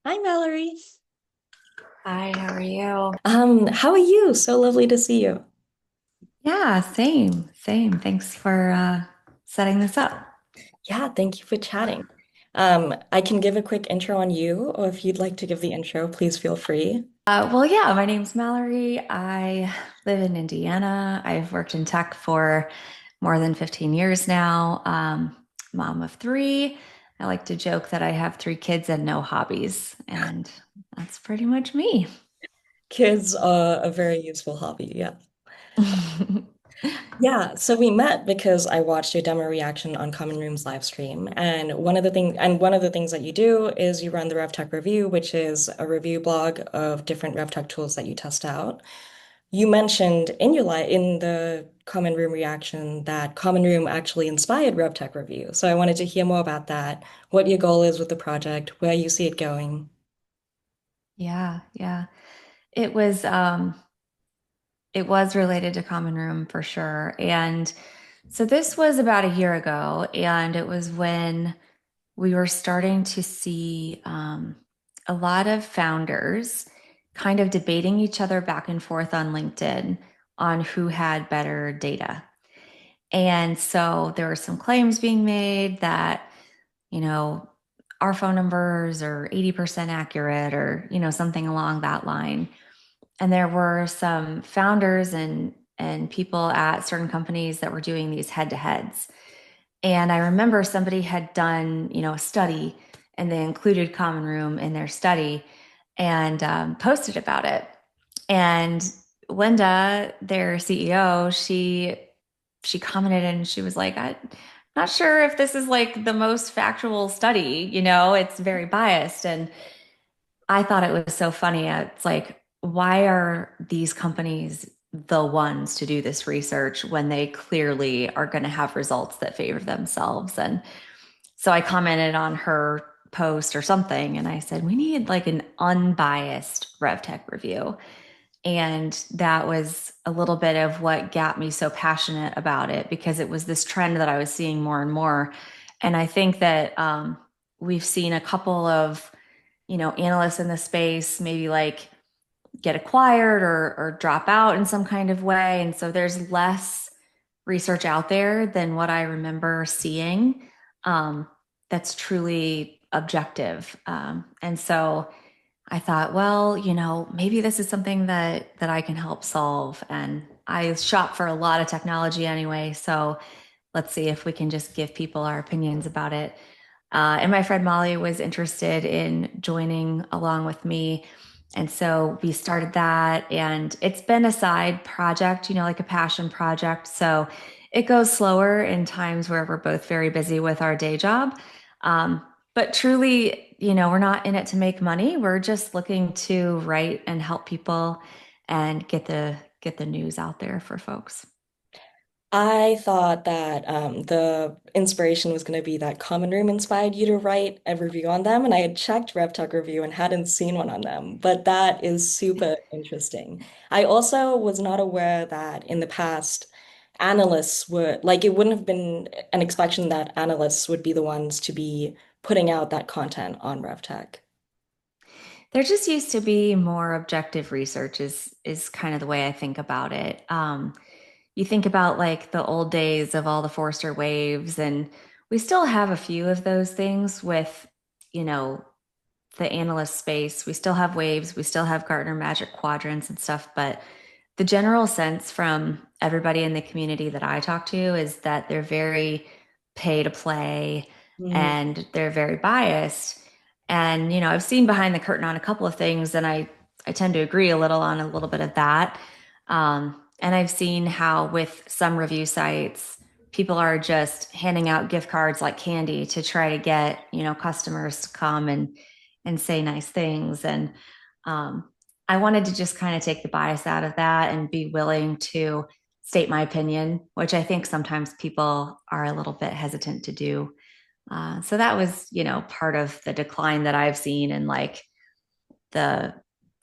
Hi, Mallory. Hi, how are you? How are you? So lovely to see you. Yeah, same. Thanks for setting this up. Yeah, thank you for chatting. I can give a quick intro on you, or if you'd like to give the intro, please feel free. Yeah, my name's Mallory. I live in Indiana. I've worked in tech for more than 15 years now. Mom of three. I like to joke that I have three kids and no hobbies, and that's pretty much me. Kids are a very useful hobby, yeah. Yeah, so we met because I watched your demo reaction on Common Room's live stream, and one of the things that you do is you run the RevTech review, which is a review blog of different RevTech tools that you test out. You mentioned in the Common Room reaction that Common Room actually inspired RevTech Review. So I wanted to hear more about that, what your goal is with the project, where you see it going. Yeah. It was um it was related to Common Room for sure. And so this was about a year ago, and it was when we were starting to see a lot of founders kind of debating each other back and forth on LinkedIn on who had better data. And so there were some claims being made that, you know, our phone numbers are 80% accurate or, something along that line. And there were some founders and people at certain companies that were doing these head to heads. And I remember somebody had done, a study and they included Common Room in their study and posted about it. And Linda, their CEO, she commented and she was like, I'm not sure if this is like the most factual study, it's very biased. And I thought it was so funny. It's like, why are these companies the ones to do this research when they clearly are going to have results that favor themselves? And so I commented on her post or something and I said, we need like an unbiased RevTech review. And that was a little bit of what got me so passionate about it because it was this trend that I was seeing more and more. And I think that we've seen a couple of, analysts in the space maybe like get acquired or drop out in some kind of way. And so there's less research out there than what I remember seeing that's truly objective. And so I thought, well, maybe this is something that I can help solve. And I shop for a lot of technology anyway, so let's see if we can just give people our opinions about it. And my friend Molly was interested in joining along with me. And so we started that, and it's been a side project, like a passion project. So it goes slower in times where we're both very busy with our day job. But truly, we're not in it to make money. We're just looking to write and help people and get the news out there for folks. I thought that the inspiration was going to be that Common Room inspired you to write a review on them, and I had checked RevTech Review and hadn't seen one on them, but that is super interesting. I also was not aware that in the past, analysts were like, it wouldn't have been an expectation that analysts would be the ones to be putting out that content on RevTech. There just used to be more objective research is kind of the way I think about it. You think about like the old days of all the Forrester waves, and we still have a few of those things with, you know, the analyst space. We still have waves, we still have Gartner Magic Quadrants and stuff, but the general sense from everybody in the community that I talk to is that they're very pay to play Mm. and they're very biased. And, I've seen behind the curtain on a couple of things, and I tend to agree a little on a little bit of that. And I've seen how with some review sites, people are just handing out gift cards like candy to try to get, customers to come and say nice things. And um, I wanted to just kind of take the bias out of that and be willing to state my opinion, which I think sometimes people are a little bit hesitant to do. So that was, part of the decline that I've seen in like the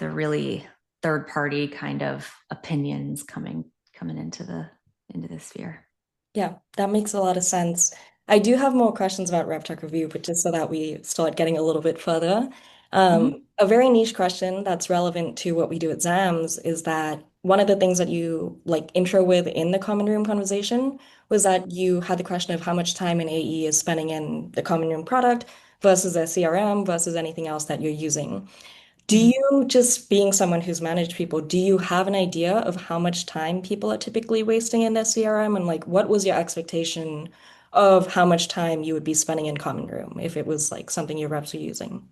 the really third party kind of opinions coming into the sphere. Yeah, that makes a lot of sense. I do have more questions about RevTech Review, but just so that we start getting a little bit further. Mhm. A very niche question that's relevant to what we do at ZAMS is that one of the things that you like intro with in the common room conversation was that you had the question of how much time an AE is spending in the common room product versus a CRM versus anything else that you're using. Do Mhm. you, just being someone who's managed people, do you have an idea of how much time people are typically wasting in their CRM? And like, what was your expectation of how much time you would be spending in Common Room if it was like something your reps were using?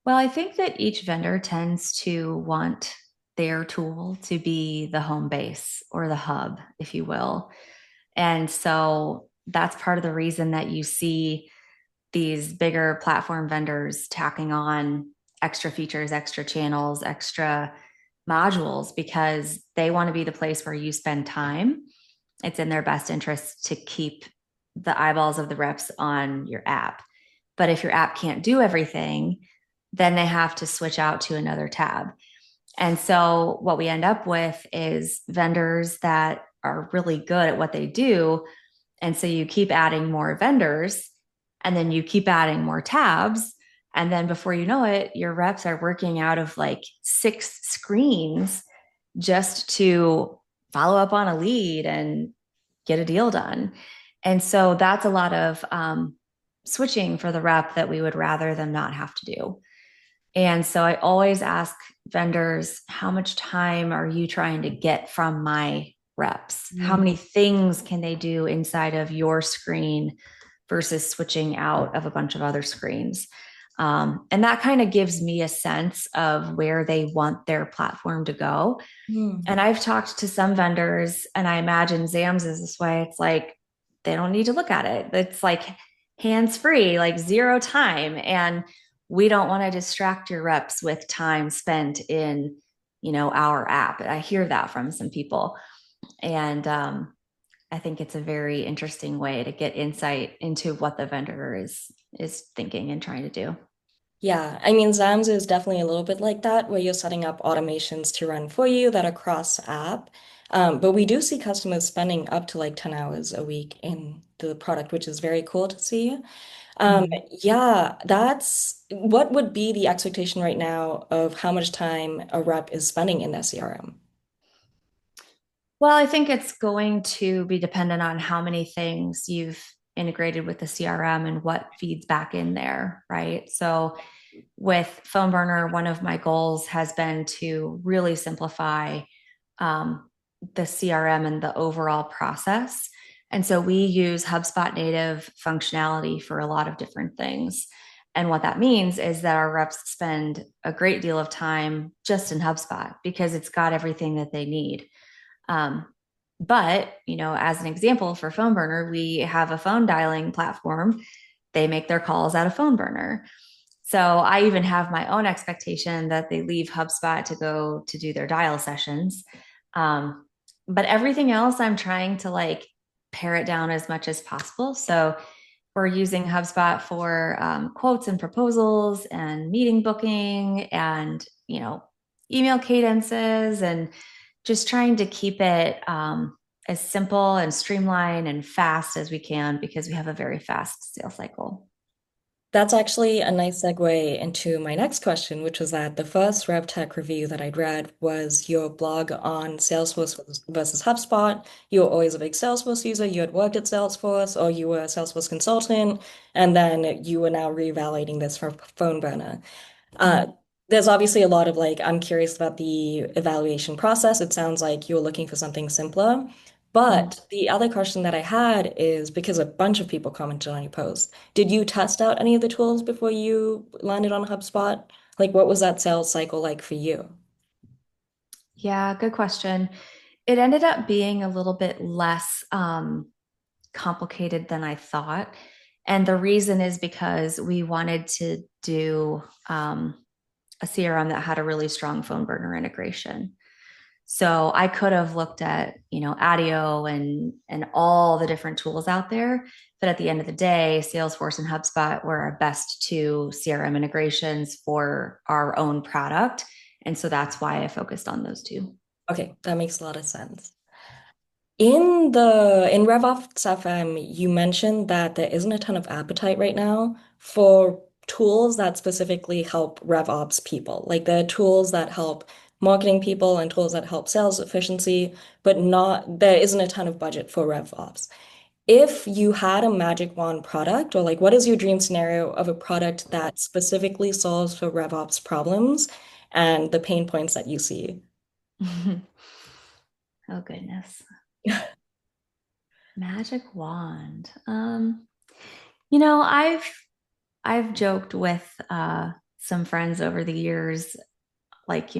Well, I think that each vendor tends to want their tool to be the home base or the hub, if you will. And so that's part of the reason that you see these bigger platform vendors tacking on extra features, extra channels, extra modules, because they want to be the place where you spend time. It's in their best interest to keep the eyeballs of the reps on your app. But if your app can't do everything, then they have to switch out to another tab. And so what we end up with is vendors that are really good at what they do. And so you keep adding more vendors and then you keep adding more tabs. And then before you know it, your reps are working out of like 6 screens just to follow up on a lead and get a deal done. And so that's a lot of switching for the rep that we would rather them not have to do. And so I always ask vendors, how much time are you trying to get from my reps? How Mm. many things can they do inside of your screen versus switching out of a bunch of other screens? And that kind of gives me a sense of where they want their platform to go. Mm. And I've talked to some vendors, and I imagine Zams is this way. It's like they don't need to look at it. It's like hands free, like zero time. And we don't want to distract your reps with time spent in, our app. I hear that from some people. And I think it's a very interesting way to get insight into what the vendor is thinking and trying to do. Yeah, I mean, Zams is definitely a little bit like that, where you're setting up automations to run for you that are cross app. But we do see customers spending up to like 10 hours a week in the product, which is very cool to see. Um, Mhm. yeah, that's what would be the expectation right now of how much time a rep is spending in their CRM. Well, I think it's going to be dependent on how many things you've integrated with the CRM and what feeds back in there, right? So with PhoneBurner, one of my goals has been to really simplify the CRM and the overall process. And so we use HubSpot native functionality for a lot of different things. And what that means is that our reps spend a great deal of time just in HubSpot because it's got everything that they need. Um, but, as an example for PhoneBurner, we have a phone dialing platform. They make their calls out of PhoneBurner. So I even have my own expectation that they leave HubSpot to go to do their dial sessions. Um, but everything else, I'm trying to like pare it down as much as possible. So we're using HubSpot for quotes and proposals and meeting booking and, email cadences and just trying to keep it as simple and streamlined and fast as we can because we have a very fast sales cycle. That's actually a nice segue into my next question, which was that the first RevTech review that I'd read was your blog on Salesforce versus HubSpot. You were always a big Salesforce user. You had worked at Salesforce, or you were a Salesforce consultant, and then you were now reevaluating this for PhoneBurner. Uh, Mhm. there's obviously a lot of like, I'm curious about the evaluation process. It sounds like you're looking for something simpler. Mhm. But the other question that I had is because a bunch of people commented on your post, did you test out any of the tools before you landed on HubSpot? Like, what was that sales cycle like for you? Yeah, good question. It ended up being a little bit less complicated than I thought. And the reason is because we wanted to do a CRM that had a really strong phone burner integration. So I could have looked at, ADIO and all the different tools out there. But at the end of the day, Salesforce and HubSpot were our best two CRM integrations for our own product. And so that's why I focused on those two. Okay, that makes a lot of sense. In RevOps FM, you mentioned that there isn't a ton of appetite right now for tools that specifically help RevOps people. Like there are tools that help marketing people and tools that help sales efficiency, but not there isn't a ton of budget for RevOps. If you had a magic wand product, or like what is your dream scenario of a product that specifically solves for RevOps problems and the pain points that you see? Oh goodness. Magic wand. I've joked with some friends over the years, like,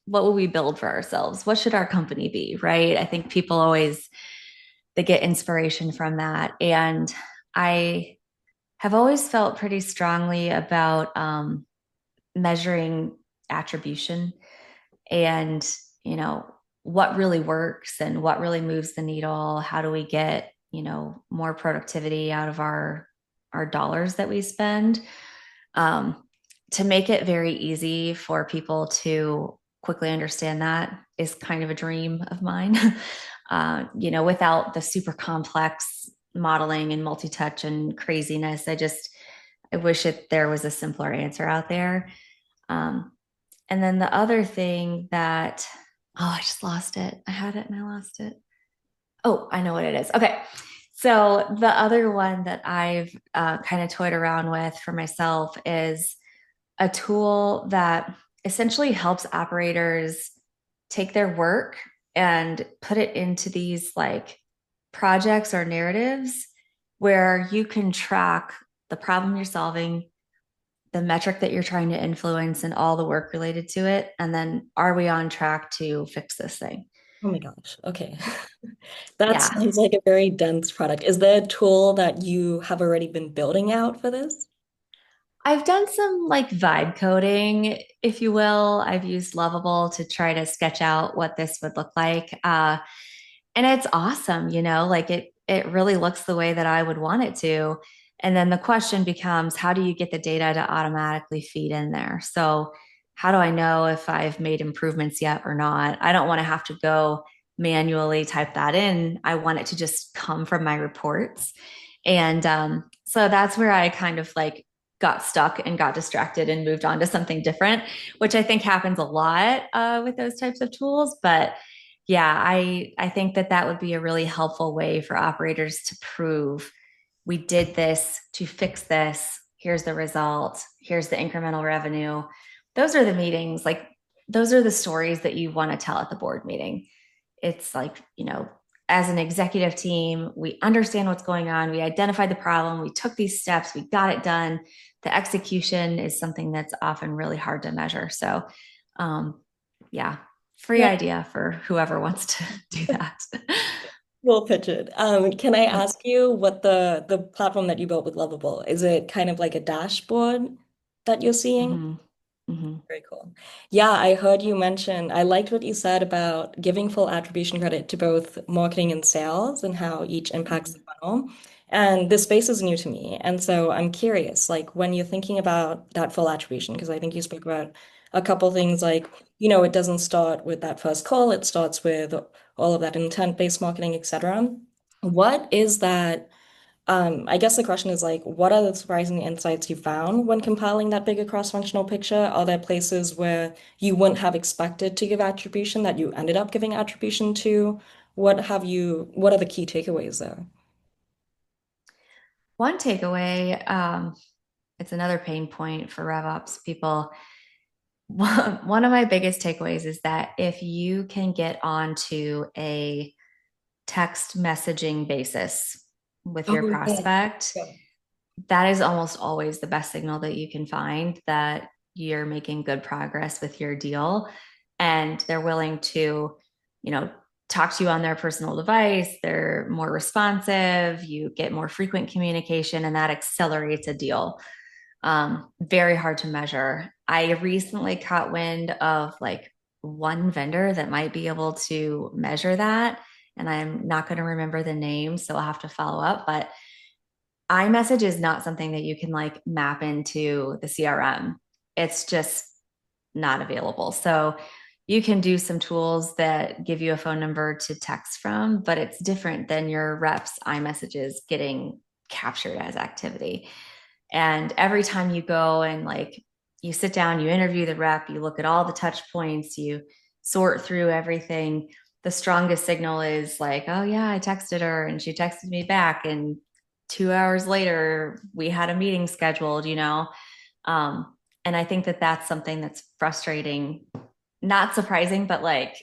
what will we build for ourselves? What should our company be? Right. I think people always they get inspiration from that. And I have always felt pretty strongly about measuring attribution and, you know, what really works and what really moves the needle. How do we get, more productivity out of our dollars that we spend? Um, to make it very easy for people to quickly understand that is kind of a dream of mine. Without the super complex modeling and multi-touch and craziness. I wish there was a simpler answer out there. Um, and then the other thing that, oh, I just lost it. I had it and I lost it. Oh, I know what it is. Okay. So the other one that I've kind of toyed around with for myself is a tool that essentially helps operators take their work and put it into these like projects or narratives where you can track the problem you're solving, the metric that you're trying to influence, and all the work related to it. And then are we on track to fix this thing? Oh my gosh. Okay. That Yeah. sounds like a very dense product. Is there a tool that you have already been building out for this? I've done some like vibe coding, if you will. I've used Lovable to try to sketch out what this would look like. And it's awesome, like it really looks the way that I would want it to. And then the question becomes, how do you get the data to automatically feed in there? So how do I know if I've made improvements yet or not? I don't want to have to go manually type that in. I want it to just come from my reports. And so that's where I kind of like got stuck and got distracted and moved on to something different, which I think happens a lot with those types of tools. But yeah, I think that would be a really helpful way for operators to prove we did this to fix this. Here's the result. Here's the incremental revenue. Those are the meetings, like those are the stories that you want to tell at the board meeting. It's like, as an executive team, we understand what's going on. We identified the problem. We took these steps. We got it done. The execution is something that's often really hard to measure. So, yeah, free Yeah, idea for whoever wants to do that. we'll pitch it. Can I ask you what the platform that you built with Lovable, is it kind of like a dashboard that you're seeing? Mm-hmm. Mm-hmm. Very cool. Yeah, I heard you mention, I liked what you said about giving full attribution credit to both marketing and sales and how each impacts the funnel. And this space is new to me. And so I'm curious, like when you're thinking about that full attribution, because I think you spoke about a couple things like, it doesn't start with that first call, it starts with all of that intent-based marketing, etc. What is that? I guess the question is like, what are the surprising insights you found when compiling that bigger cross-functional picture? Are there places where you wouldn't have expected to give attribution that you ended up giving attribution to? What are the key takeaways there? One takeaway, it's another pain point for RevOps people. One of my biggest takeaways is that if you can get onto a text messaging basis with your Oh, yeah. prospect, Yeah. that is almost always the best signal that you can find that you're making good progress with your deal and they're willing to, you know, talk to you on their personal device. They're more responsive, you get more frequent communication, and that accelerates a deal. Very hard to measure. I recently caught wind of like one vendor that might be able to measure that. And I'm not going to remember the name, so I'll have to follow up. But iMessage is not something that you can like map into the CRM. It's just not available. So you can do some tools that give you a phone number to text from, but it's different than your reps iMessages getting captured as activity. And every time you go and like you sit down, you interview the rep, you look at all the touch points, you sort through everything. The strongest signal is like, oh, yeah, I texted her and she texted me back. And 2 hours later, we had a meeting scheduled, you know? Um, and I think that that's something that's frustrating, not surprising, but like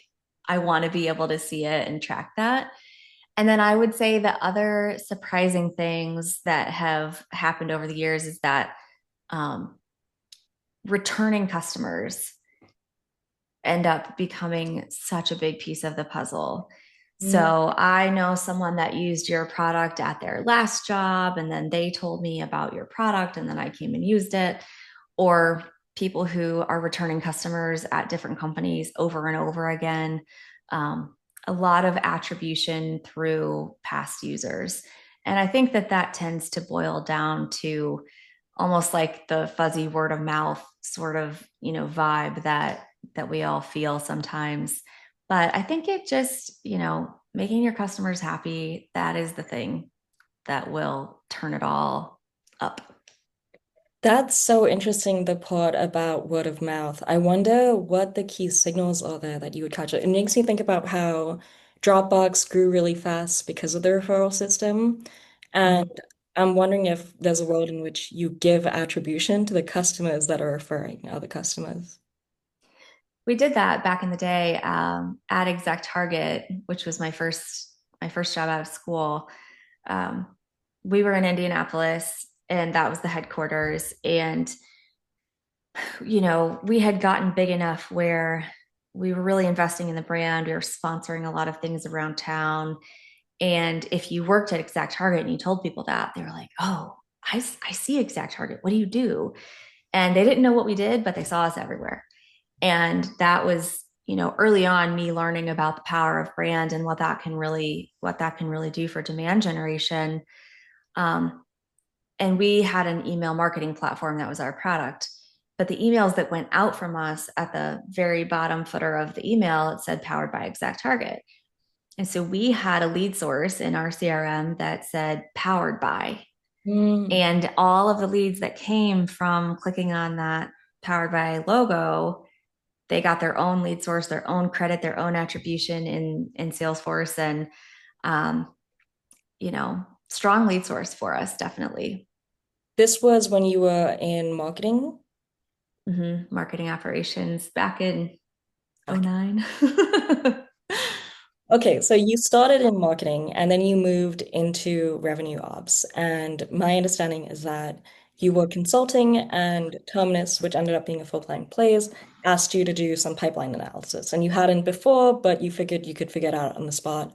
I want to be able to see it and track that. And then I would say the other surprising things that have happened over the years is that um, returning customers end up becoming such a big piece of the puzzle. Mm. So I know someone that used your product at their last job, and then they told me about your product, and then I came and used it. Or people who are returning customers at different companies over and over again. Um, a lot of attribution through past users. And I think that that tends to boil down to almost like the fuzzy word of mouth sort of, vibe that we all feel sometimes. But I think it just, making your customers happy, that is the thing that will turn it all up. That's so interesting, the part about word of mouth. I wonder what the key signals are there that you would catch it. It makes me think about how Dropbox grew really fast because of the referral system. And Mhm. I'm wondering if there's a world in which you give attribution to the customers that are referring other customers. We did that back in the day at Exact Target, which was my first job out of school. Um, we were in Indianapolis, and that was the headquarters. And we had gotten big enough where we were really investing in the brand. We were sponsoring a lot of things around town. And if you worked at Exact Target and you told people that, they were like, "Oh, I see Exact Target. What do you do?" And they didn't know what we did, but they saw us everywhere. And that was, early on me learning about the power of brand and what that can really do for demand generation. Um, and we had an email marketing platform that was our product. But the emails that went out from us at the very bottom footer of the email, it said powered by Exact Target. And so we had a lead source in our CRM that said powered by. Mm. And all of the leads that came from clicking on that powered by logo, they got their own lead source, their own credit, their own attribution in Salesforce, and um, strong lead source for us, definitely. This was when you were in marketing. Marketing operations back in Back. '09. Okay, so you started in marketing and then you moved into revenue ops. And my understanding is that you were consulting and Terminus, which ended up being a full-time place, asked you to do some pipeline analysis. And you hadn't before, but you figured you could figure it out on the spot.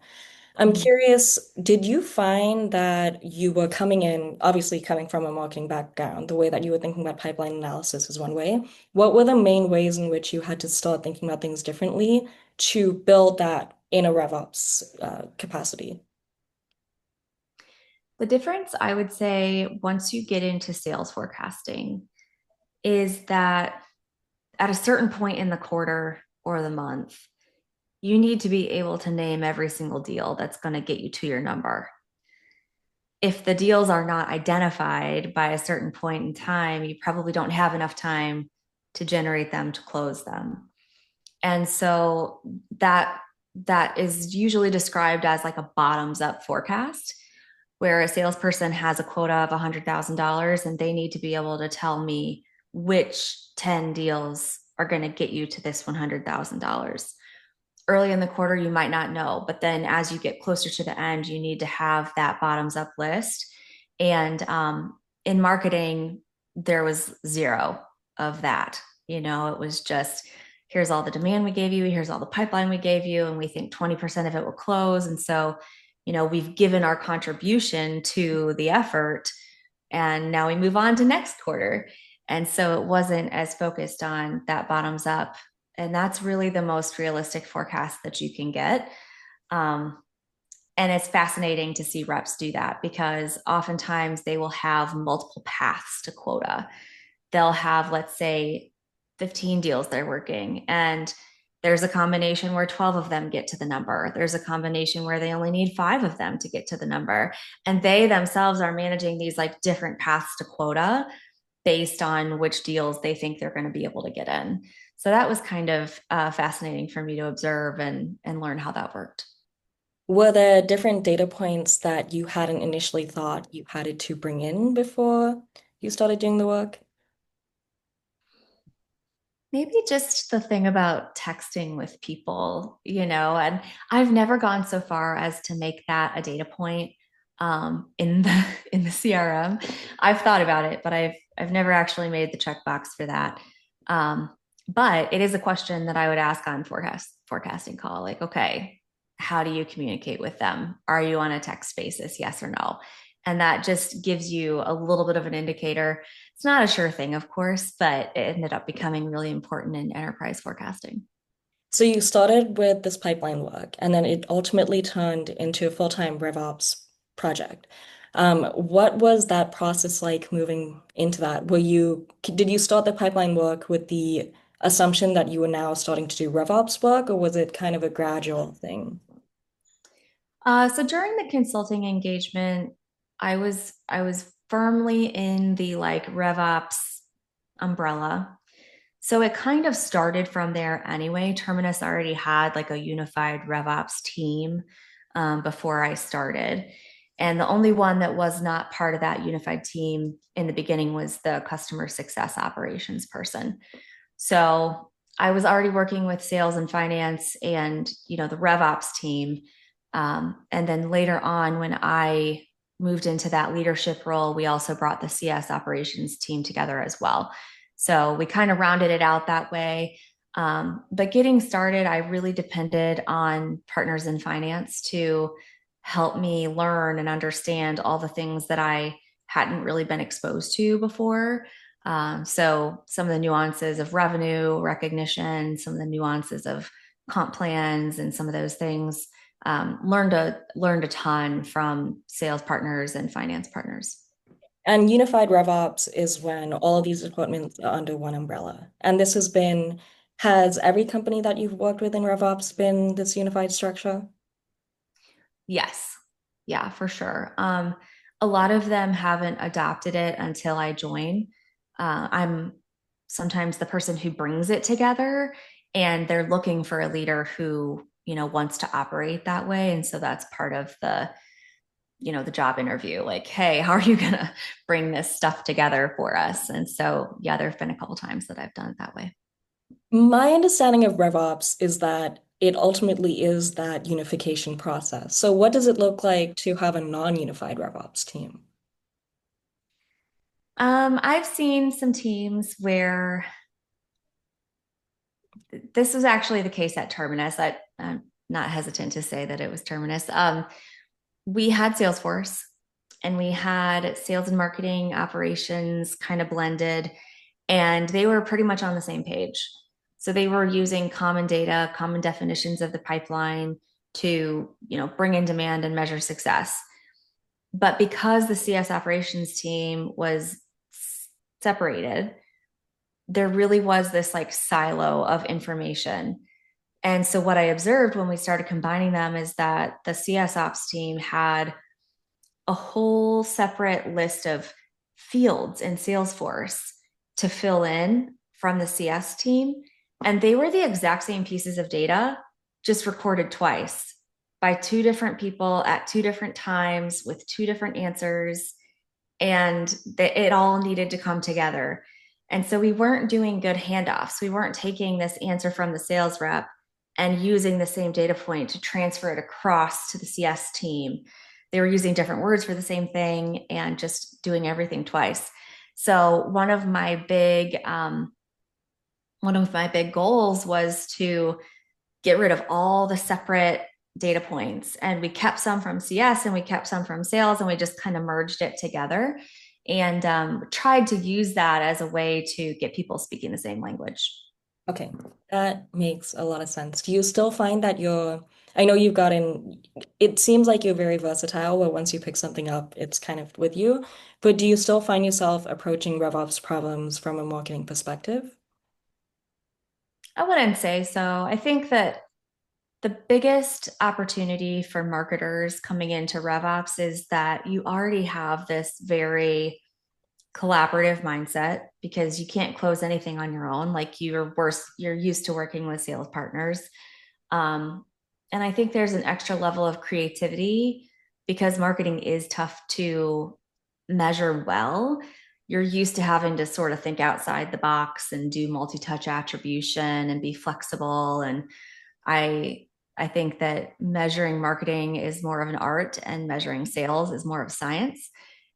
I'm curious, did you find that you were coming in, obviously coming from a marketing background, the way that you were thinking about pipeline analysis is one way. What were the main ways in which you had to start thinking about things differently to build that in a RevOps capacity? The difference, I would say, once you get into sales forecasting, is that at a certain point in the quarter or the month, you need to be able to name every single deal that's going to get you to your number. If the deals are not identified by a certain point in time, you probably don't have enough time to generate them to close them. And so that is usually described as like a bottoms up forecast where a salesperson has a quota of $100,000 and they need to be able to tell me which 10 deals are going to get you to this $100,000. Early in the quarter, you might not know, but then as you get closer to the end, you need to have that bottoms up list. And in marketing, there was zero of that. It was just here's all the demand we gave you, here's all the pipeline we gave you, and we think 20% of it will close. And so, we've given our contribution to the effort, and now we move on to next quarter. And so it wasn't as focused on that bottoms up. And that's really the most realistic forecast that you can get. Um, and it's fascinating to see reps do that because oftentimes they will have multiple paths to quota. They'll have, let's say, 15 deals they're working, and There's a combination where 12 of them get to the number. There's a combination where they only need 5 of them to get to the number. And they themselves are managing these like different paths to quota based on which deals they think they're going to be able to get in. So that was kind of fascinating for me to observe and learn how that worked. Were there different data points that you hadn't initially thought you had to bring in before you started doing the work? Maybe just the thing about texting with people, and I've never gone so far as to make that a data point in the in the CRM. I've thought about it, but I've never actually made the checkbox for that. Um, but it is a question that I would ask on forecasting call, like, okay, how do you communicate with them? Are you on a text basis? Yes or no? And that just gives you a little bit of an indicator. It's not a sure thing, of course, but it ended up becoming really important in enterprise forecasting. So you started with this pipeline work, and then it ultimately turned into a full-time RevOps project. What was that process like moving into that? Did you start the pipeline work with the assumption that you were now starting to do RevOps work, or was it kind of a gradual thing? So during the consulting engagement, I was firmly in the like RevOps umbrella. So it kind of started from there anyway. Terminus already had like a unified RevOps team before I started. And the only one that was not part of that unified team in the beginning was the customer success operations person. So I was already working with sales and finance and, the RevOps team. And then later on, when I moved into that leadership role, we also brought the CS operations team together as well. So we kind of rounded it out that way. But getting started, I really depended on partners in finance to help me learn and understand all the things that I hadn't really been exposed to before. So some of the nuances of revenue recognition, some of the nuances of comp plans, and some of those things. Learned a ton from sales partners and finance partners. And unified RevOps is when all of these departments are under one umbrella. And has every company that you've worked with in RevOps been this unified structure? Yes, yeah, for sure. A lot of them haven't adopted it until I join. I'm sometimes the person who brings it together, and they're looking for a leader who wants to operate that way. And so that's part of the job interview. Like, hey, how are you gonna bring this stuff together for us? And so, yeah, there have been a couple times that I've done it that way. My understanding of RevOps is that it ultimately is that unification process. So what does it look like to have a non-unified RevOps team? I've seen some teams where this was actually the case at Terminus. I'm not hesitant to say that it was Terminus. We had Salesforce and we had sales and marketing operations kind of blended, and they were pretty much on the same page. So they were using common data, common definitions of the pipeline to, bring in demand and measure success. But because the CS operations team was separated, there really was this like silo of information. And so what I observed when we started combining them is that the CS ops team had a whole separate list of fields in Salesforce to fill in from the CS team. And they were the exact same pieces of data, just recorded twice by two different people at two different times with two different answers. And it all needed to come together. And so we weren't doing good handoffs. We weren't taking this answer from the sales rep and using the same data point to transfer it across to the CS team. They were using different words for the same thing and just doing everything twice. So one of my big goals was to get rid of all the separate data points. And we kept some from CS and we kept some from sales, and we just kind of merged it together and tried to use that as a way to get people speaking the same language. Okay, that makes a lot of sense. Do you still find that I know it seems like you're very versatile, where once you pick something up, it's kind of with you, but do you still find yourself approaching RevOps problems from a marketing perspective? I wouldn't say so. I think that the biggest opportunity for marketers coming into RevOps is that you already have this very collaborative mindset because you can't close anything on your own. Like you're used to working with sales partners. Um, and I think there's an extra level of creativity because marketing is tough to measure well. You're used to having to sort of think outside the box and do multi-touch attribution and be flexible. And I I think that measuring marketing is more of an art and measuring sales is more of science.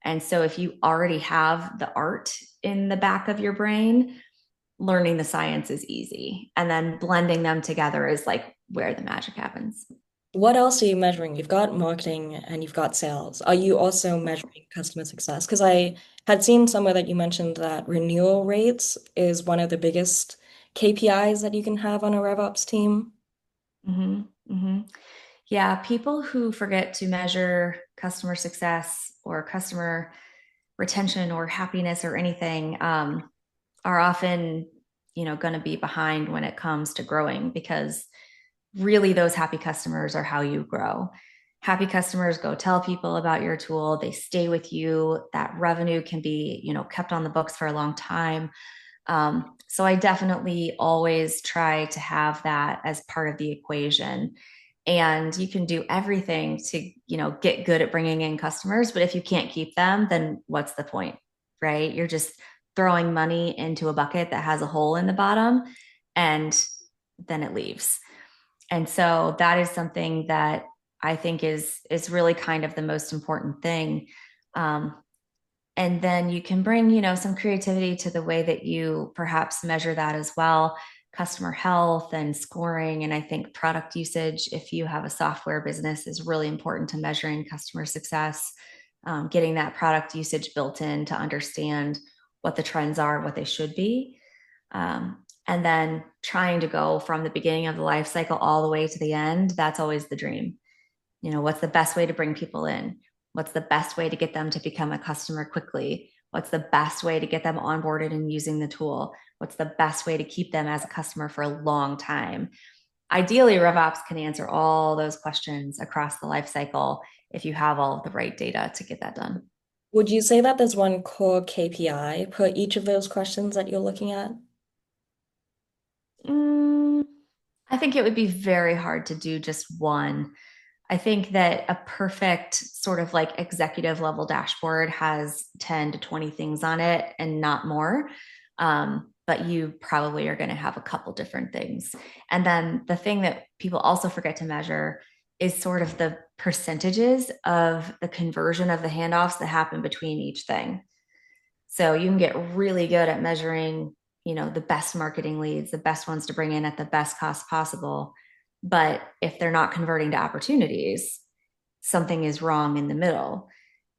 And so if you already have the art in the back of your brain, learning the science is easy. And then blending them together is like where the magic happens. What else are you measuring? You've got marketing and you've got sales. Are you also measuring customer success? Because I had seen somewhere that you mentioned that renewal rates is one of the biggest KPIs that you can have on a RevOps team. Mm-hmm. Mm-hmm. Yeah, people who forget to measure customer success or customer retention or happiness or anything are often, going to be behind when it comes to growing because really those happy customers are how you grow. Happy customers go tell people about your tool, they stay with you, that revenue can be, kept on the books for a long time. So I definitely always try to have that as part of the equation. And you can do everything to, get good at bringing in customers, but if you can't keep them, then what's the point, right? You're just throwing money into a bucket that has a hole in the bottom and then it leaves. And so that is something that I think is really kind of the most important thing. Um, and then you can bring, some creativity to the way that you perhaps measure that as well. Customer health and scoring. And I think product usage, if you have a software business, is really important to measuring customer success. Getting that product usage built in to understand what the trends are, what they should be. And then trying to go from the beginning of the life cycle all the way to the end, that's always the dream. What's the best way to bring people in? What's the best way to get them to become a customer quickly? What's the best way to get them onboarded and using the tool? What's the best way to keep them as a customer for a long time? Ideally, RevOps can answer all those questions across the life cycle if you have all of the right data to get that done. Would you say that there's one core KPI per each of those questions that you're looking at? Mm, I think it would be very hard to do just one. I think that a perfect sort of like executive level dashboard has 10 to 20 things on it and not more. But you probably are going to have a couple different things. And then the thing that people also forget to measure is sort of the percentages of the conversion of the handoffs that happen between each thing. So you can get really good at measuring, the best marketing leads, the best ones to bring in at the best cost possible. But if they're not converting to opportunities, something is wrong in the middle.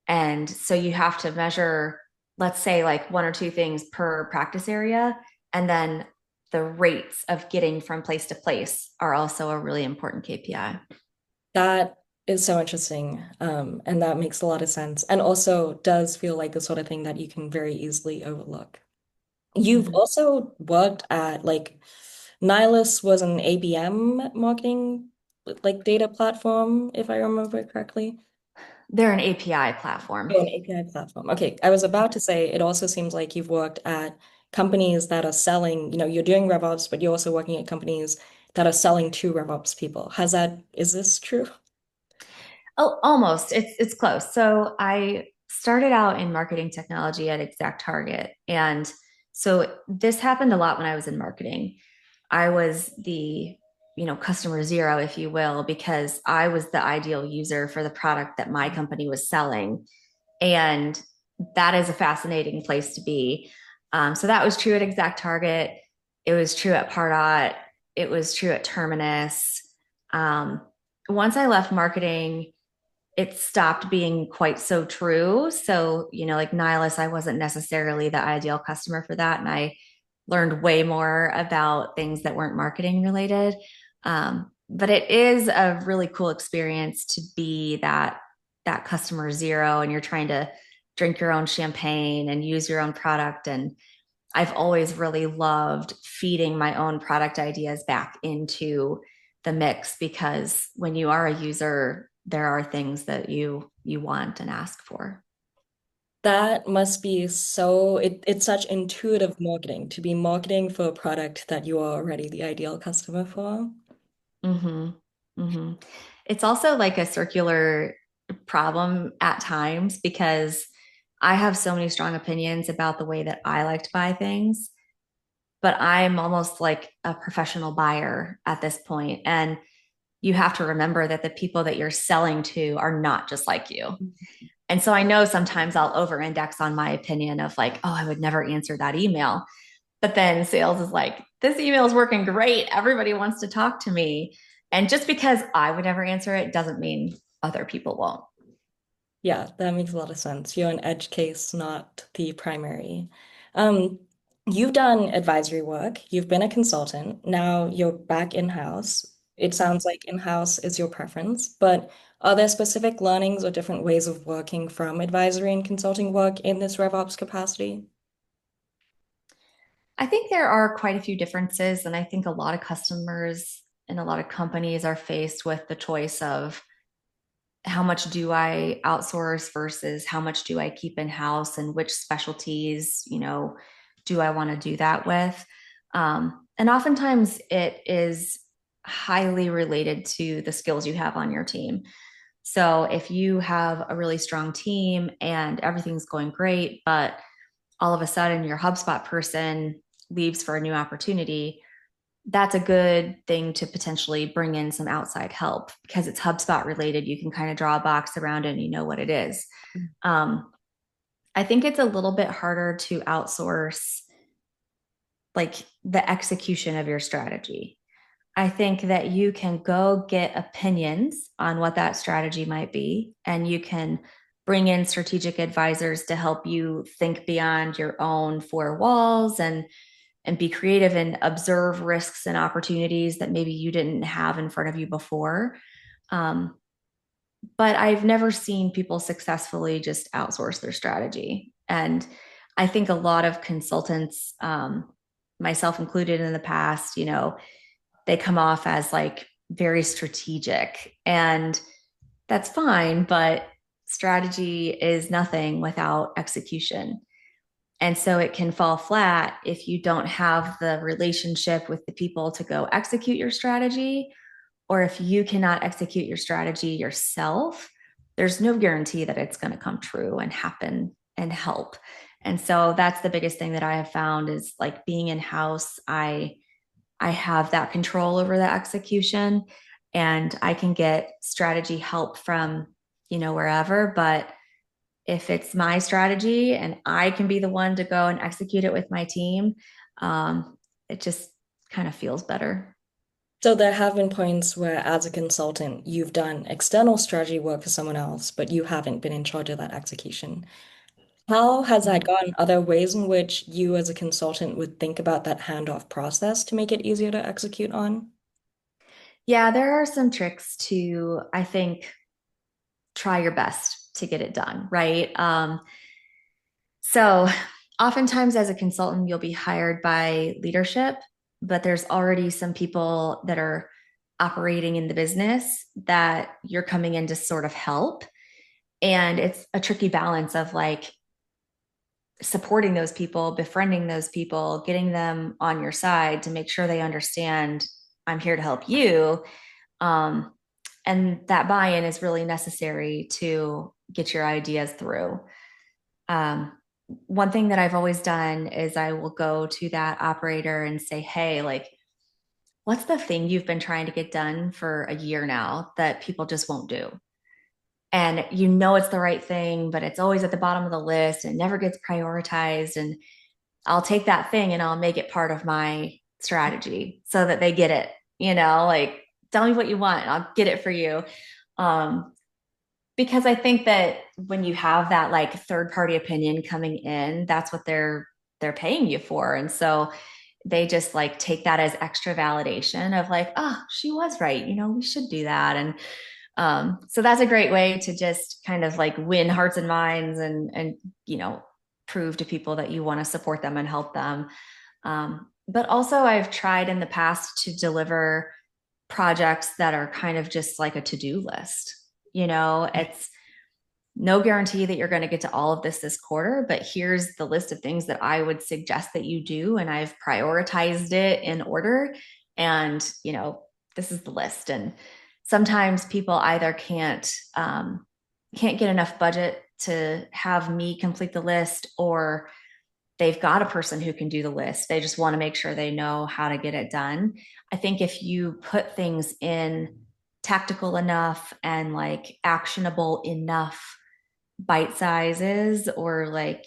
And so you have to measure, let's say, like one or two things per practice area. And then the rates of getting from place to place are also a really important KPI. That is so interesting. And that makes a lot of sense. And also does feel like the sort of thing that you can very easily overlook. You've Mhm. also worked at like Nihilus was an ABM marketing like data platform, if I remember correctly. They're an API platform. Oh, an API platform. Okay, I was about to say it also seems like you've worked at companies that are selling, you're doing RevOps, but you're also working at companies that are selling to RevOps people. Is this true? Oh, almost. It's close. So I started out in marketing technology at Exact Target. And so this happened a lot when I was in marketing. I was the, customer zero, if you will, because I was the ideal user for the product that my company was selling. And that is a fascinating place to be. So that was true at Exact Target. It was true at Pardot. It was true at Terminus. Um, Once I left marketing, it stopped being quite so true. So, like Nihilus, I wasn't necessarily the ideal customer for that. And I learned way more about things that weren't marketing related. But it is a really cool experience to be that customer zero and you're trying to drink your own champagne and use your own product. And I've always really loved feeding my own product ideas back into the mix because when you are a user, there are things that you want and ask for. That must be so, it's such intuitive marketing to be marketing for a product that you are already the ideal customer for. Mm-hmm. Mm-hmm. It's also like a circular problem at times because I have so many strong opinions about the way that I like to buy things, but I'm almost like a professional buyer at this point. And you have to remember that the people that you're selling to are not just like you. And so I know sometimes I'll over index on my opinion of like, oh, I would never answer that email. But then sales is like, this email is working great. Everybody wants to talk to me. And just because I would never answer it doesn't mean other people won't. Yeah, that makes a lot of sense. You're an edge case, not the primary. Um, you've done advisory work, you've been a consultant, now you're back in-house. It sounds like in-house is your preference, but are there specific learnings or different ways of working from advisory and consulting work in this RevOps capacity? I think there are quite a few differences. And I think a lot of customers and a lot of companies are faced with the choice of how much do I outsource versus how much do I keep in house and which specialties, do I want to do that with? And oftentimes it is highly related to the skills you have on your team. So if you have a really strong team and everything's going great, but all of a sudden your HubSpot person leaves for a new opportunity, that's a good thing to potentially bring in some outside help because it's HubSpot related. You can kind of draw a box around it and you know what it is. Um, I think it's a little bit harder to outsource like the execution of your strategy. I think that you can go get opinions on what that strategy might be, and you can bring in strategic advisors to help you think beyond your own four walls and be creative and observe risks and opportunities that maybe you didn't have in front of you before. Um, but I've never seen people successfully just outsource their strategy. And I think a lot of consultants, myself included in the past, they come off as like very strategic. And that's fine, but strategy is nothing without execution. And so it can fall flat if you don't have the relationship with the people to go execute your strategy, or if you cannot execute your strategy yourself, there's no guarantee that it's going to come true and happen and help. And so that's the biggest thing that I have found is like being in house, I have that control over the execution and I can get strategy help from, wherever, but if it's my strategy and I can be the one to go and execute it with my team, it just kind of feels better. So there have been points where, as a consultant, you've done external strategy work for someone else, but you haven't been in charge of that execution. How has that gone? Are there ways in which you, as a consultant, would think about that handoff process to make it easier to execute on? Yeah, there are some tricks to, I think, try your best to get it done, right? So oftentimes as a consultant, you'll be hired by leadership, but there's already some people that are operating in the business that you're coming in to sort of help. And it's a tricky balance of like supporting those people, befriending those people, getting them on your side to make sure they understand I'm here to help you. Um, and that buy in is really necessary to get your ideas through. Um, One thing that I've always done is I will go to that operator and say, hey, like, what's the thing you've been trying to get done for a year now that people just won't do? And it's the right thing, but it's always at the bottom of the list and never gets prioritized. And I'll take that thing and I'll make it part of my strategy so that they get it, like tell me what you want, I'll get it for you. Um, because I think that when you have that like third party opinion coming in, that's what they're paying you for. And so they just like take that as extra validation of like, oh, she was right, we should do that. And so that's a great way to just kind of like win hearts and minds and prove to people that you want to support them and help them. But also, I've tried in the past to deliver projects that are kind of just like a to-do list. It's no guarantee that you're going to get to all of this quarter, but here's the list of things that I would suggest that you do. And I've prioritized it in order. And, this is the list. And sometimes people either can't get enough budget to have me complete the list, or they've got a person who can do the list. They just want to make sure they know how to get it done. I think if you put things in tactical enough and like actionable enough bite sizes, or like,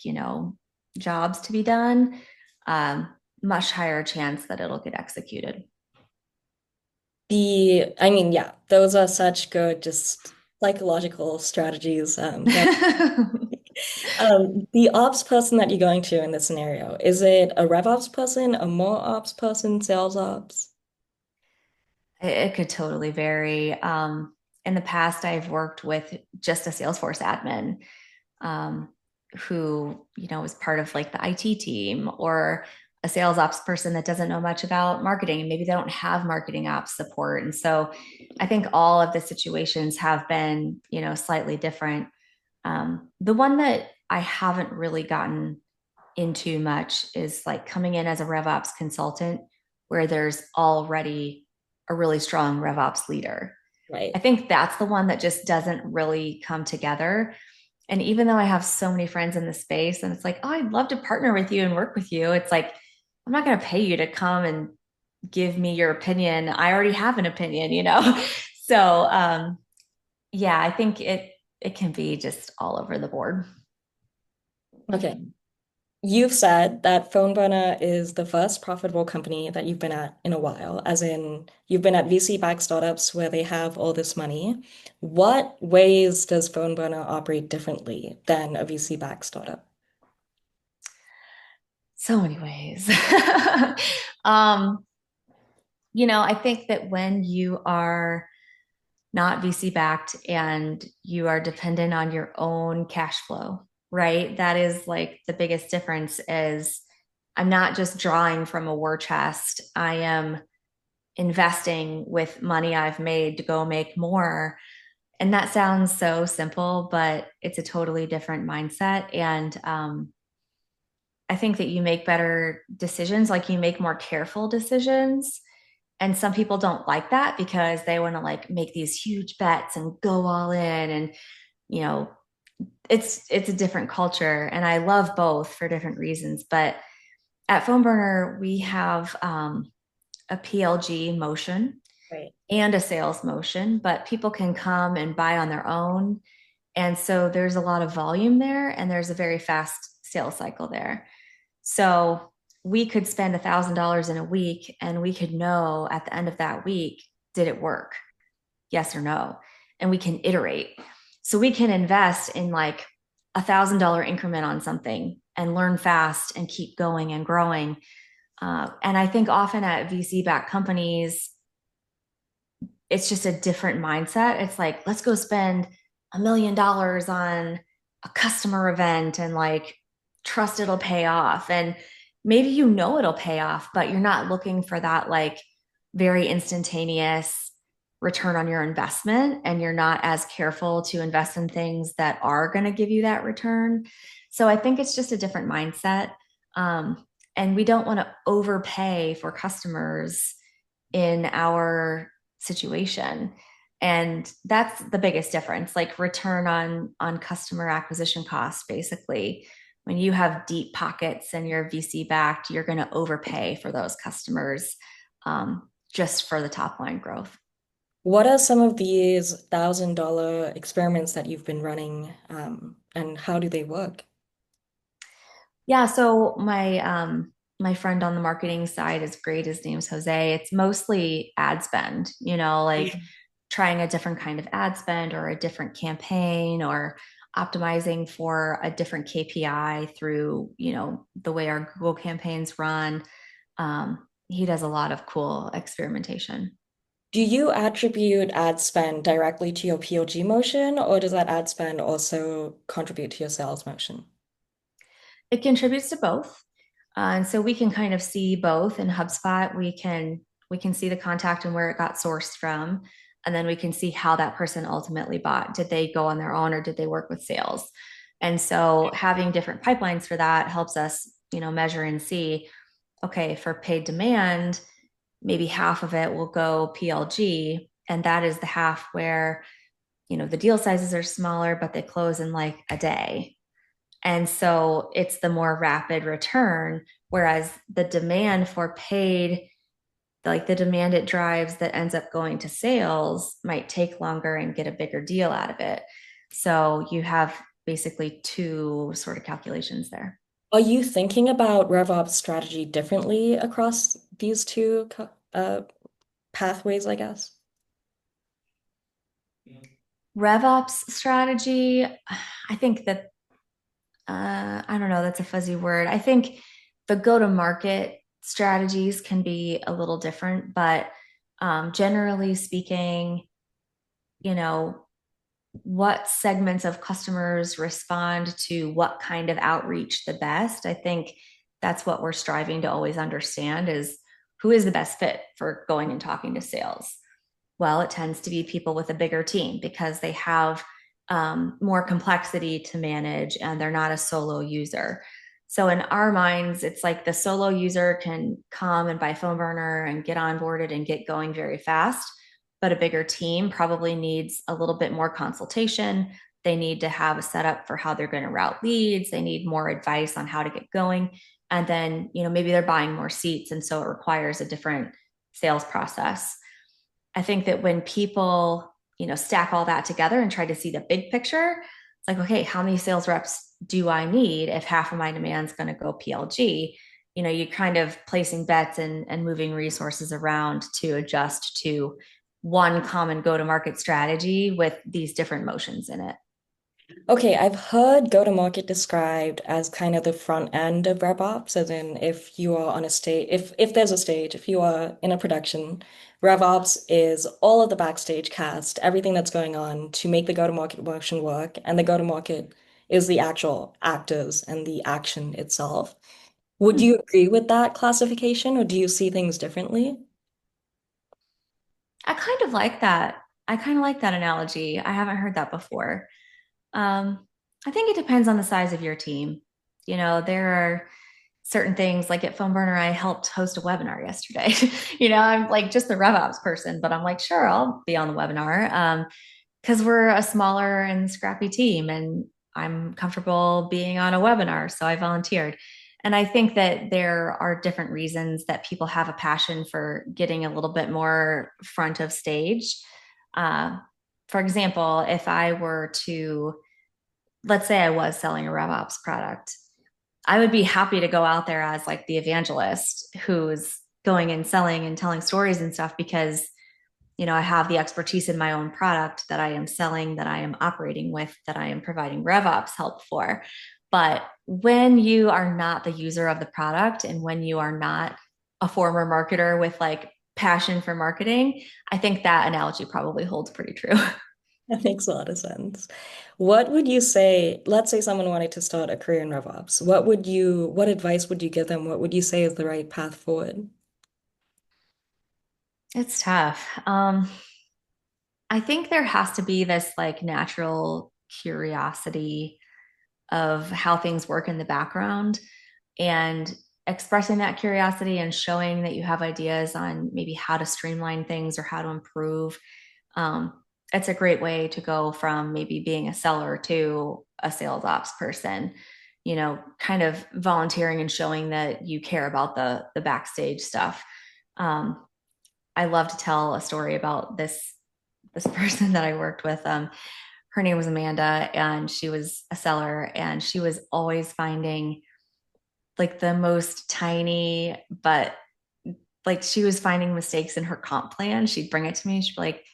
jobs to be done, much higher chance that it'll get executed. I mean, yeah, those are such good, just psychological strategies. The ops person that you're going to in this scenario, is it a RevOps person, a more ops person, sales ops? It could totally vary. In the past, I've worked with just a Salesforce admin, um, who, was part of like the IT team, or a sales ops person that doesn't know much about marketing, and maybe they don't have marketing ops support. And so I think all of the situations have been, slightly different. The one that I haven't really gotten into much is like coming in as a RevOps consultant, where there's already a really strong RevOps leader. I Right. think that's the one that just doesn't really come together. And even though I have so many friends in the space, and it's like, oh, I'd love to partner with you and work with you, it's like, I'm not going to pay you to come and give me your opinion. I already have an opinion. So, yeah, I think it can be just all over the board. Okay. You've said that PhoneBurner is the first profitable company that you've been at in a while, as in you've been at VC-backed startups where they have all this money. What ways does PhoneBurner operate differently than a VC-backed startup? So many ways. um, I think that when you are not VC backed and you are dependent on your own cash flow, right? That is like the biggest difference is I'm not just drawing from a war chest. I am investing with money I've made to go make more. And that sounds so simple, but it's a totally different mindset. And I think that you make better decisions, like you make more careful decisions. And some people don't like that because they want to like make these huge bets and go all in. And, you know, it's a different culture. And I love both for different reasons. But at PhoneBurner, we have a PLG motion Right. and a sales motion, but people can come and buy on their own. And so there's a lot of volume there, and there's a very fast sales cycle there. So we could spend $1,000 in a week, and we could know at the end of that week, did it work? Yes or no? And we can iterate. So we can invest in like $1,000 increment on something and learn fast and keep going and growing. And I think often at VC backed companies, it's just a different mindset. It's like, let's go spend $1 million on a customer event and like trust it'll pay off. And maybe it'll pay off, but you're not looking for that like very instantaneous return on your investment. And you're not as careful to invest in things that are going to give you that return. So I think it's just a different mindset. And we don't want to overpay for customers in our situation. And that's the biggest difference, like return on customer acquisition costs. Basically, when you have deep pockets and you're VC backed, you're going to overpay for those customers, just for the top line growth. What are some of these $1,000 experiments that you've been running, and how do they work? Yeah, so my friend on the marketing side is great. His name's Jose. It's mostly ad spend, like trying a different kind of ad spend or a different campaign, or optimizing for a different KPI through, the way our Google campaigns run. He does a lot of cool experimentation. Do you attribute ad spend directly to your PLG motion, or does that ad spend also contribute to your sales motion? It contributes to both. And so we can kind of see both in HubSpot. We can see the contact and where it got sourced from. And then we can see how that person ultimately bought. Did they go on their own or did they work with sales? And so having different pipelines for that helps us, measure and see, okay, for paid demand, maybe half of it will go PLG. And that is the half where, the deal sizes are smaller, but they close in like a day. And so it's the more rapid return, whereas the demand for paid, like the demand it drives that ends up going to sales, might take longer and get a bigger deal out of it. So you have basically two sort of calculations there. Are you thinking about RevOps strategy differently across these two pathways, I guess? RevOps strategy, I think that, I don't know, that's a fuzzy word. I think the go to market strategies can be a little different, but generally speaking, you know, what segments of customers respond to what kind of outreach the best. I think that's what we're striving to always understand is who is the best fit for going and talking to sales. Well, it tends to be people with a bigger team because they have more complexity to manage and they're not a solo user. So in our minds, it's like the solo user can come and buy PhoneBurner and get onboarded and get going very fast, but a bigger team probably needs a little bit more consultation. They need to have a setup for how they're going to route leads. They need more advice on how to get going. And then, maybe they're buying more seats. And so it requires a different sales process. I think that when people, stack all that together and try to see the big picture, it's like, okay, how many sales reps do I need if half of my demand is going to go PLG? You're kind of placing bets and moving resources around to adjust to one common go to market strategy with these different motions in it. Okay, I've heard go-to-market described as kind of the front end of RevOps, as in if you are on a stage, if there's a stage, if you are in a production, RevOps is all of the backstage cast, everything that's going on to make the go-to-market motion work, and the go-to-market is the actual actors and the action itself. Would Hmm. you agree with that classification, or do you see things differently? I kind of like that. I kind of like that analogy. I haven't heard that before. Um, I think it depends on the size of your team. There are certain things like at PhoneBurner, I helped host a webinar yesterday. I'm like just the RevOps person, but I'm like, sure, I'll be on the webinar because we're a smaller and scrappy team and I'm comfortable being on a webinar. So I volunteered. And I think that there are different reasons that people have a passion for getting a little bit more front of stage. Uh, for example, if I were to, let's say I was selling a RevOps product, I would be happy to go out there as like the evangelist who's going and selling and telling stories and stuff because I have the expertise in my own product that I am selling, that I am operating with, that I am providing RevOps help for. But when you are not the user of the product and when you are not a former marketer with like passion for marketing, I think that analogy probably holds pretty true. That makes a lot of sense. What would you say, let's say someone wanted to start a career in RevOps. What advice would you give them? What would you say is the right path forward? It's tough. I think there has to be this like natural curiosity of how things work in the background and expressing that curiosity and showing that you have ideas on maybe how to streamline things or how to improve. Um, it's a great way to go from maybe being a seller to a sales ops person, kind of volunteering and showing that you care about the backstage stuff. Um, I love to tell a story about this person that I worked with. Her name was Amanda, and she was a seller, and she was always finding like the most tiny, but like she was finding mistakes in her comp plan. She'd bring it to me. She'd be like,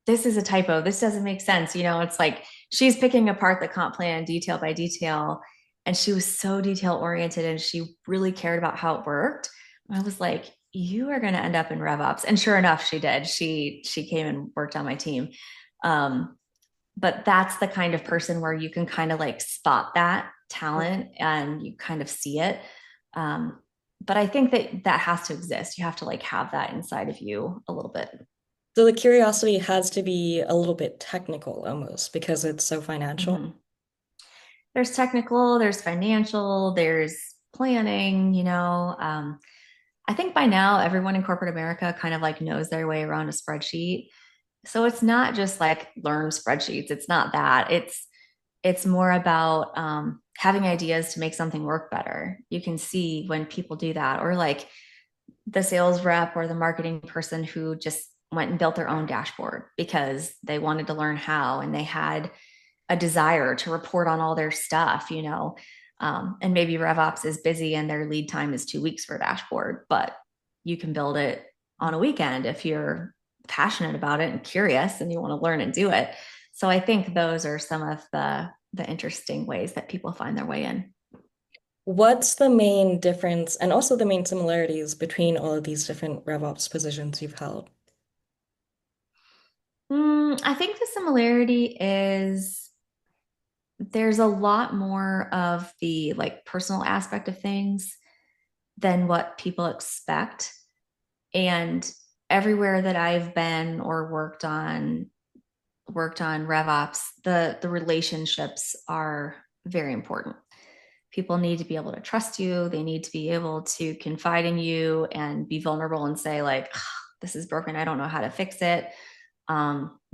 "This is a typo. This doesn't make sense." It's like she's picking apart the comp plan detail by detail, and she was so detail oriented, and she really cared about how it worked. I was like, "You are going to end up in RevOps," and sure enough, she did. She came and worked on my team. Um, but that's the kind of person where you can kind of like spot that talent and you kind of see it. Um, but I think that that has to exist. You have to like have that inside of you a little bit. So the curiosity has to be a little bit technical almost because it's so financial. Mm-hmm. There's technical, there's financial, there's planning, I think by now everyone in corporate America kind of like knows their way around a spreadsheet. So it's not just like learn spreadsheets. It's not that. It's more about having ideas to make something work better. You can see when people do that, or like the sales rep or the marketing person who just went and built their own dashboard because they wanted to learn how and they had a desire to report on all their stuff, and maybe RevOps is busy and their lead time is 2 weeks for a dashboard, but you can build it on a weekend if you're passionate about it and curious and you want to learn and do it. So I think those are some of the interesting ways that people find their way in. What's the main difference and also the main similarities between all of these different RevOps positions you've held? I think the similarity is there's a lot more of the like personal aspect of things than what people expect. And everywhere that I've been or worked on RevOps, the relationships are very important. People need to be able to trust you. They need to be able to confide in you and be vulnerable and say like, this is broken. I don't know how to fix it.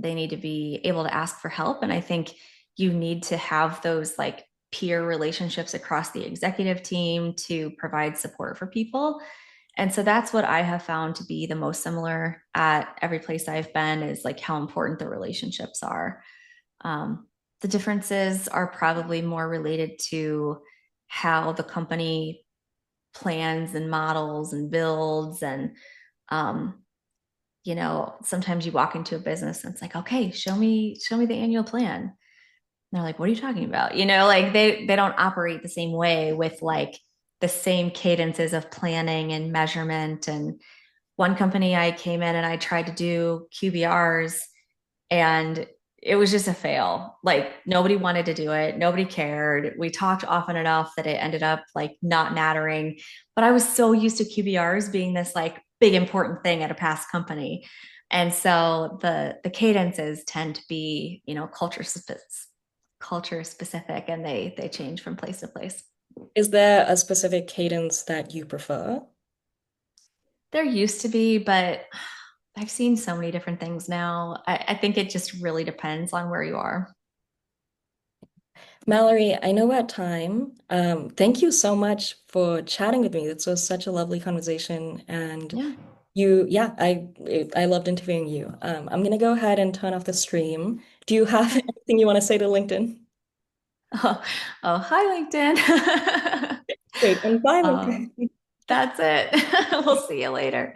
They need to be able to ask for help. And I think you need to have those like peer relationships across the executive team to provide support for people. And so that's what I have found to be the most similar at every place I've been is like how important the relationships are. Um, the differences are probably more related to how the company plans and models and builds and um, sometimes you walk into a business and it's like, okay, show me the annual plan. And they're like, what are you talking about? Like they don't operate the same way with like the same cadences of planning and measurement. And one company I came in and I tried to do QBRs and it was just a fail. Like nobody wanted to do it. Nobody cared. We talked often enough that it ended up like not mattering. But I was so used to QBRs being this like big important thing at a past company. And so the cadences tend to be, culture specific and they change from place to place. Is there a specific cadence that you prefer? There used to be, but I've seen so many different things now. I think it just really depends on where you are. Mallory, I know at time. Thank you so much for chatting with me. This was such a lovely conversation, and Yeah. yeah, I loved interviewing you. I'm gonna go ahead and turn off the stream. Do you have Okay. anything you want to say to LinkedIn? Oh, oh, hi, LinkedIn. Great, and bye, um, LinkedIn. that's it. We'll see you later.